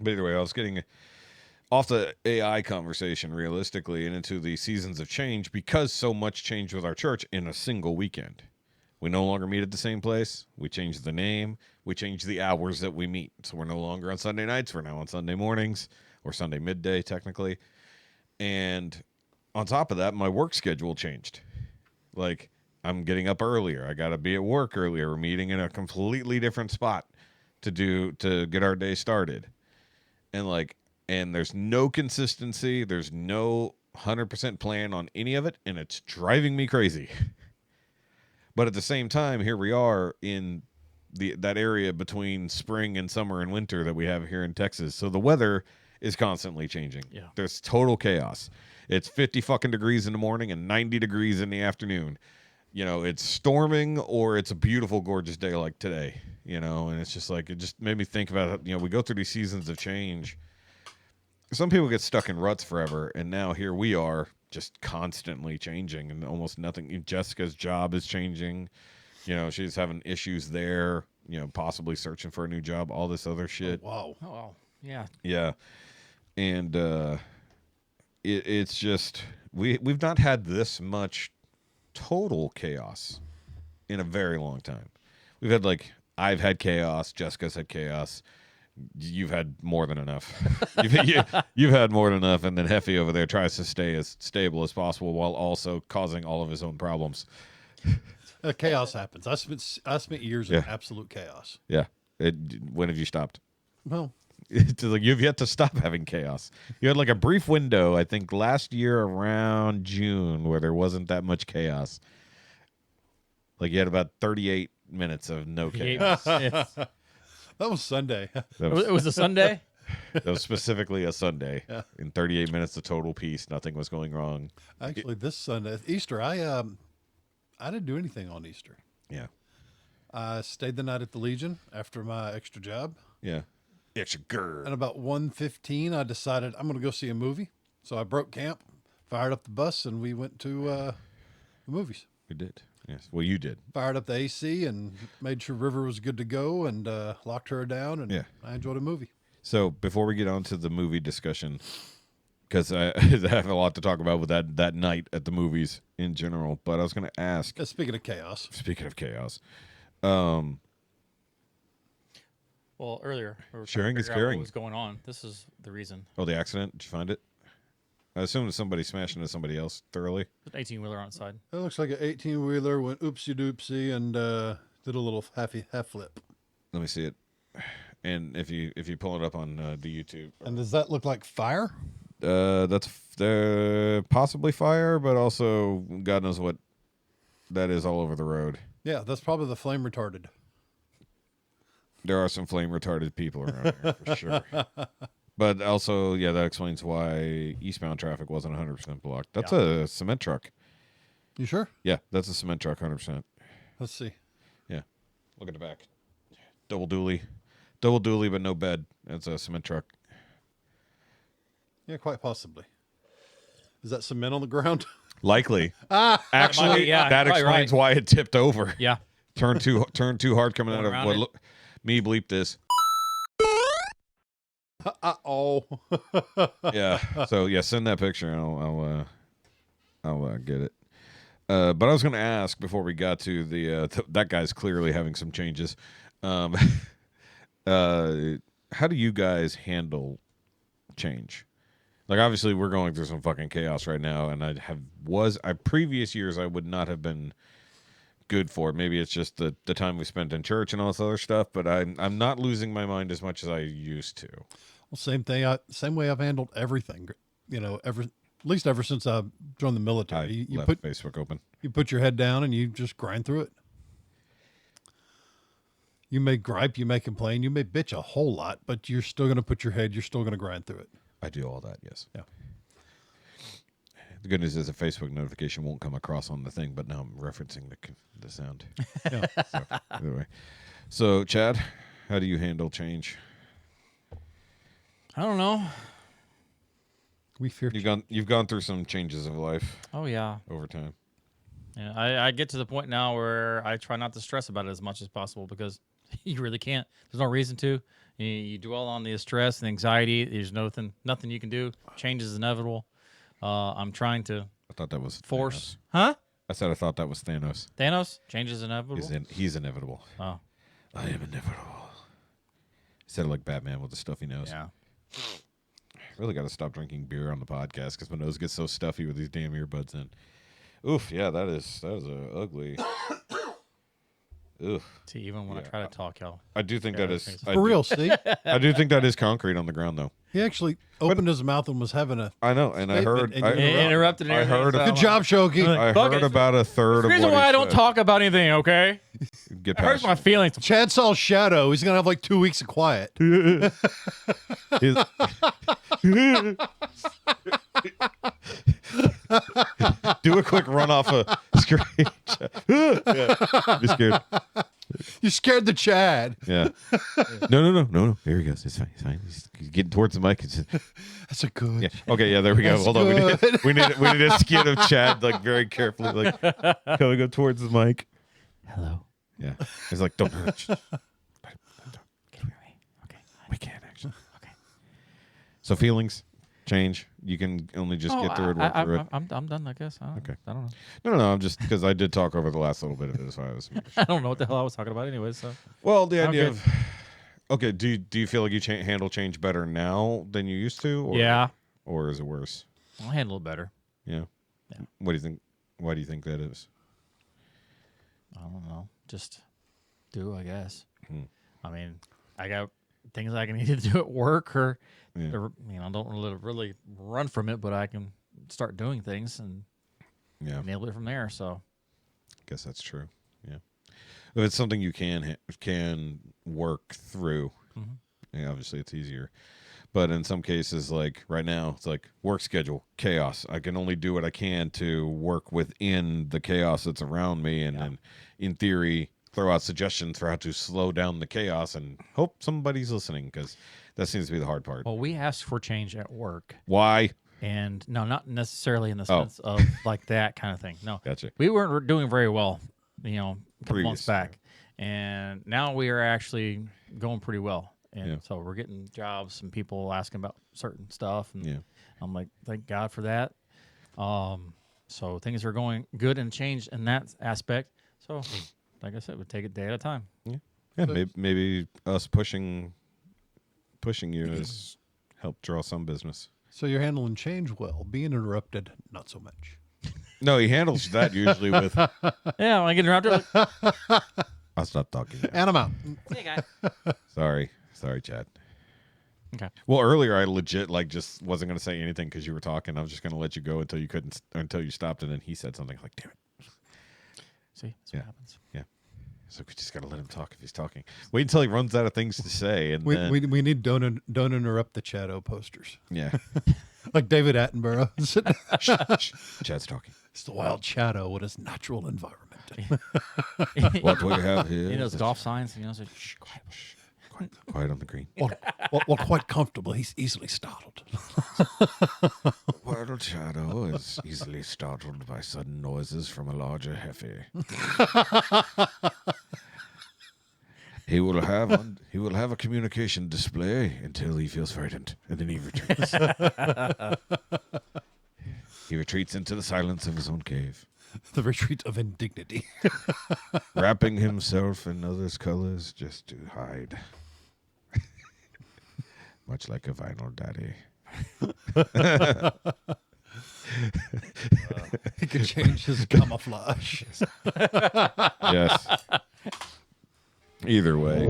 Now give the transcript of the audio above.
But either way, I was getting off the AI conversation realistically and into the seasons of change because so much changed with our church in a single weekend. We no longer meet at the same place. We changed the name. We changed the hours that we meet. So we're no longer on Sunday nights. We're now on Sunday mornings or Sunday midday, technically. And on top of that, my work schedule changed. Like, I'm getting up earlier. I got to be at work earlier. We're meeting in a completely different spot to get our day started. And there's no consistency. There's no 100% plan on any of it, and it's driving me crazy. But at the same time, here we are in that area between spring and summer and winter that we have here in Texas. So the weather is constantly changing. Yeah. There's total chaos. It's 50 fucking degrees in the morning and 90 degrees in the afternoon. You know, it's storming or it's a beautiful, gorgeous day like today, you know, and it's just like, it just made me think about, you know, we go through these seasons of change. Some people get stuck in ruts forever, and now here we are just constantly changing and almost nothing. Jessica's job is changing. You know, she's having issues there, you know, possibly searching for a new job, all this other shit. Oh, wow. Yeah. Yeah. And it's just, we've not had this much total chaos in a very long time. We've had I've had chaos, Jessica's had chaos. You've had more than enough. You've had more than enough, and then Heffy over there tries to stay as stable as possible while also causing all of his own problems. Chaos happens. I spent years in absolute chaos. Yeah. When have you stopped? Well, It's like you've yet to stop having chaos. You had like a brief window, I think, last year around June where there wasn't that much chaos. Like you had about 38 minutes of no chaos. that was Sunday. It was a Sunday? That was specifically a Sunday. Yeah. In 38 minutes of total peace, nothing was going wrong. Actually, this Sunday, Easter, I didn't do anything on Easter. Yeah. I stayed the night at the Legion after my extra job. Yeah. Extra girl. And about 1:15, I decided I'm going to go see a movie. So I broke camp, fired up the bus, and we went to the movies. We did. Yes. Well, you did. Fired up the AC and made sure River was good to go and locked her down, and I enjoyed a movie. So before we get on to the movie discussion, because I have a lot to talk about with that night at the movies in general, but I was going to ask. Speaking of chaos. Well, earlier, we were sharing trying to is figure out caring. what was going on. This is the reason. Oh, the accident? Did you find it? I assume it was somebody smashing into somebody else thoroughly. An 18-wheeler on side. It looks like an 18-wheeler went oopsie doopsie and did a little half flip. Let me see it. And if you pull it up on the YouTube. And does that look like fire? That's possibly fire, but also God knows what that is all over the road. Yeah, that's probably the flame retarded. There are some flame retarded people around here for sure. But also, yeah, that explains why eastbound traffic wasn't 100% blocked. That's a cement truck. You sure? Yeah, that's a cement truck, 100%. Let's see. Yeah. Look at the back. Double dually, but no bed. That's a cement truck. Yeah, quite possibly. Is that cement on the ground? Likely. Actually, that explains why it tipped over. Yeah. Turned too hard coming out of around look. Me bleep this. Yeah. So yeah, send that picture and I'll get it. But I was going to ask before we got to that guy's clearly having some changes. How do you guys handle change? Like obviously we're going through some fucking chaos right now, and previous years I would not have been good for it. Maybe it's just the time we spent in church and all this other stuff, but I'm not losing my mind as much as I used to. Well, same thing. Same way I've handled everything. You know, at least ever since I joined the military. You left Facebook open. You put your head down and you just grind through it. You may gripe, you may complain, you may bitch a whole lot, but you're still going to put your head. You're still going to grind through it. I do all that. Yes. Yeah. The good news is a Facebook notification won't come across on the thing, but now I'm referencing the sound. Yeah. So, either way. So, Chad, how do you handle change? I don't know. We fear you've gone through some changes of life. Oh, yeah. Over time. Yeah, I get to the point now where I try not to stress about it as much as possible because you really can't. There's no reason to. You dwell on the stress and anxiety. There's nothing you can do. Change is inevitable. I'm trying to I thought that was force. Thanos. Huh? I said I thought that was Thanos. Thanos? Change is inevitable. He's inevitable. Oh, I am inevitable. He said it like Batman with the stuffy nose. yeah. Really got to stop drinking beer on the podcast because my nose gets so stuffy with these damn earbuds in. Oof, yeah, that is a ugly. Ugh. See, even when I try to talk, y'all. I do think Yeah, that is thanks. For real, see? I do think that is concrete on the ground, though. He actually opened his mouth and was having a... I know, and I Statement, heard. and I, you Interrupted. I heard. everything, so Good job, Shoky. I Fuck heard it. about a third The of reason what why he I don't said. talk about anything, okay? Get It hurts past my feelings. Chad saw Shadow. He's going to have like 2 weeks of quiet. His- Do a quick run off a screen. Yeah. Be scared. You scared the Chad. Yeah. No. There he goes. It's fine. It's fine. He's getting towards the mic. That's a good... Yeah. Okay. Yeah. There we go. That's Hold on. good. We need a skit of Chad like very carefully like can we go towards the mic? Hello. Yeah. He's like, don't hurt. Can you hear me? Okay. We can't actually. Okay. So feelings change. You can only just get through it. Work through it. I'm done, I guess. Okay. I don't know. No. I'm just because I did talk over the last little bit of it. So I was. I don't know what the hell I was talking about anyway, so. Well, the idea Okay. of. Okay. Do you feel like you handle change better now than you used to? Or, Yeah. Or is it worse? I'll handle it better. Yeah. Yeah. What do you think? Why do you think that is? I don't know. Just do, I guess. Hmm. I mean, I got things I can either do at work or, Yeah. I don't really run from it, but I can start doing things and Yeah. nail it from there. So, Guess that's true. Yeah. If it's something you can work through, yeah, obviously it's easier. But in some cases, like right now, it's like work schedule, chaos. I can only do what I can to work within the chaos that's around me. And then, in theory, throw out suggestions for how to slow down the chaos and hope somebody's listening because that seems to be the hard part. well, we asked for change at work. Why? And no, not necessarily in the Oh. sense of like that kind of thing. No, Gotcha. we weren't doing very well, a couple months Previous, back. And now we are actually going pretty well. And Yeah. so we're getting jobs and people asking about certain stuff. And Yeah. I'm like, thank God for that. So things are going good and changed in that aspect. So, like I said, we take it day at a time. Yeah, maybe us pushing you has helped draw some business. So you're handling change well. Being interrupted, not so much. No, he handles that usually with. Yeah, when I get around to it, I'll stop talking. now. And I'm out. hey, guy. Sorry, Chad. Okay. Well, earlier I legit just wasn't gonna say anything because you were talking. I was just gonna let you go until you stopped, and then he said something like, "Damn it." See, that's Yeah. what happens. So we just gotta let him talk if he's talking. Wait until he runs out of things to say, and then We need don't interrupt the Chado posters. yeah, Like David Attenborough. Chad's talking. It's the wild Chado with his natural environment. What we have here? You know, those is golf signs, so shh, quiet. quiet on the green. well, quite comfortable. He's easily startled. Wild Shadow is easily startled by sudden noises from a larger Hefe. He will have a communication display until he feels frightened, and then he retreats. He retreats into the silence of his own cave, The retreat of indignity. wrapping himself in others' colors just to hide. Much like a vinyl daddy. He could change his camouflage. Yes. Either way.